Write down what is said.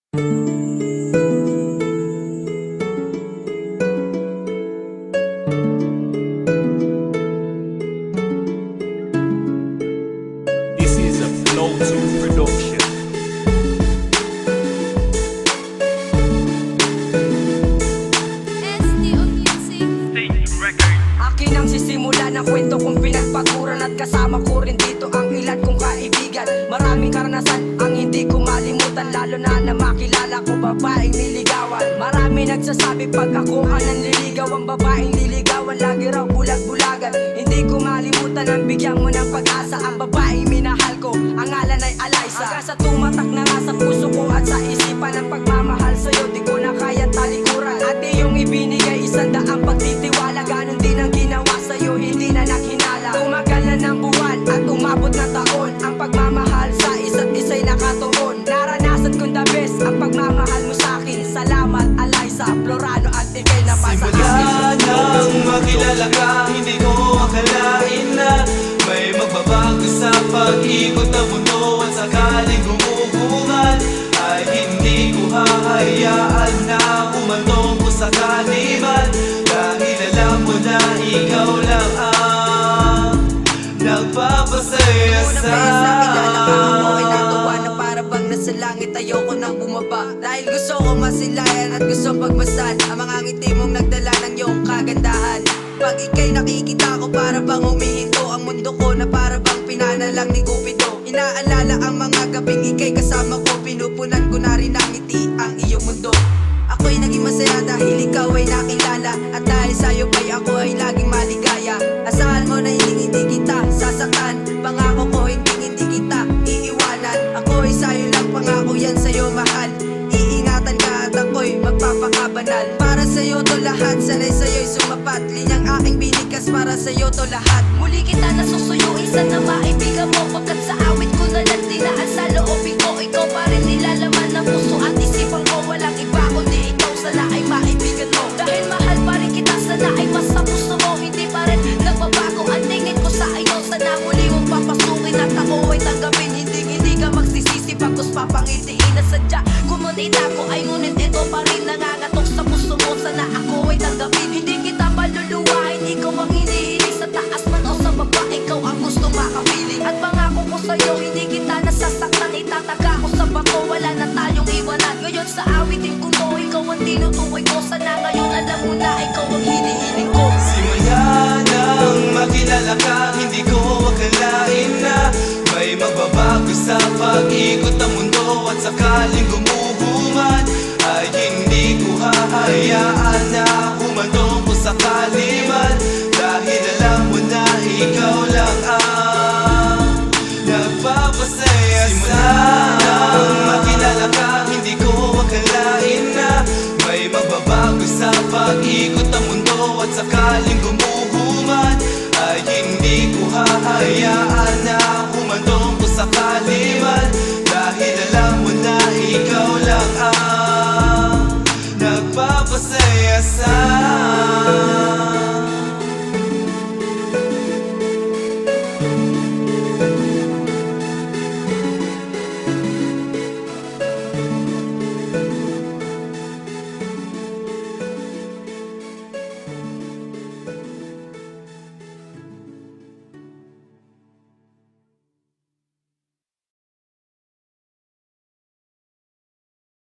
This is a Flow 2 production. Akin ang sisimula ng kwento kong pinagpaguran at kasama ko rin dito ang ilan kong kaibigan. Maraming karanasan ang hindi ko malimutan, lalo na makilala ko babaeng niligawan. Marami nagsasabi pag ako ang nanliligaw, ang babaeng niligawan lagi raw bulag-bulagan. Hindi ko malimutan ang bigyan mo ng pag-asa, ang babaeng minahal ko, ang ngalan ay Alaysa. Hanggang sa tumatak na nga sa puso ko at sa isipan ang pagmamahal sa'yo, di ko na kaya talikuran. At iyong ibinigay 100 pagtitiwala, ganon din ang ginawa sa'yo, hindi na naghinala. Tumagal na ng buwan at umabot na taon, ang pagmamahal sa isa't isa'y nakatuon. Naranasan kong the best ang pagmamahal mo sa'kin. Salamat Alaysa, Florano at ikay na pa sa akin. Simula nang makilala ka, hindi ko akalain na may magbabago sa pag-ikot ng mundo. At sakaling gumuguman ay hindi ko hahayaan na umantong ko sa kaliman. Dahil alam mo na ikaw lang ang nagpapasaya sa sa langit, ayoko nang bumaba. Dahil gusto ko masilayan at gusto pagmasan ang mga ngiti mong nagdala ng iyong kagandahan. Pag ika'y nakikita ko, para bang humihinto ang mundo ko, na para bang pinanalang ni Cupido. Inaalala ang mga gabing ika'y kasama ko, pinupunan ko na rin ang ngiti ang iyong mundo. Ako'y naging masaya dahil ikaw ay nakilala, at dahil sa'yo ba'y ako ay laging maligaya. Asahan mo na hindi kita sasaktan, pangako ko hindi kita iiwanan. Ako'y sa'yo lang, pangako yan sa'yo mahal. Iingatan ka at ako'y magpapakabanal. Para sa'yo to lahat, sanay sa'yo'y sumapat. Linyang aking binigkas, para sa'yo to lahat. Muli kita nasusuyuin, sana maibigan mo. Pagkat sa awit ko na lang dinaan sa loobin ko, ikaw pa rin nilalaman ng puso at isipan ko. Walang iba kundi ikaw, sana ay maibigan mo. Dahil mahal pa rin kita, sana ay mas sa puso mo. Hindi pa rin nagbabago ang tingin ko sa iyo. Sana muli mong papasukin at ako ay tanggapin. Hindi ka magsisisi pagkos papangitiin na sadya. Kumunita ko ay ngunit ito pa rin nangangatok sa puso mo. Sana ako ay tanggapin. Hindi kita paluluwain, ikaw ang hinihiling. Sa taas man o sa baba, ikaw ang gusto makapiling. At pangako ko sa'yo, hindi kita nasasaktan. Itataga ko sa bako, wala na tayong iwanan. Ngayon sa awitin ko to, ikaw ang tinutukoy ko. Sana ngayon alam mo na ikaw ang hinihiling ko. Simula nang makilala ka, hindi ko akalain na may magbabago sa pag-ikot ng mundo. At sakaling gumuguman ay hindi ko hahayaan na humantong ko sa kaliman. Dahil alam mo na ikaw lang ang nagpapasaya. Simula nang makilala ka, hindi ko akalain na may magbabago sa pag-ikot ng mundo. At sakaling gumuguman ay hindi ko hahayaan na humantong ko sa kaliman. Dahil alam mo na ikaw lang ang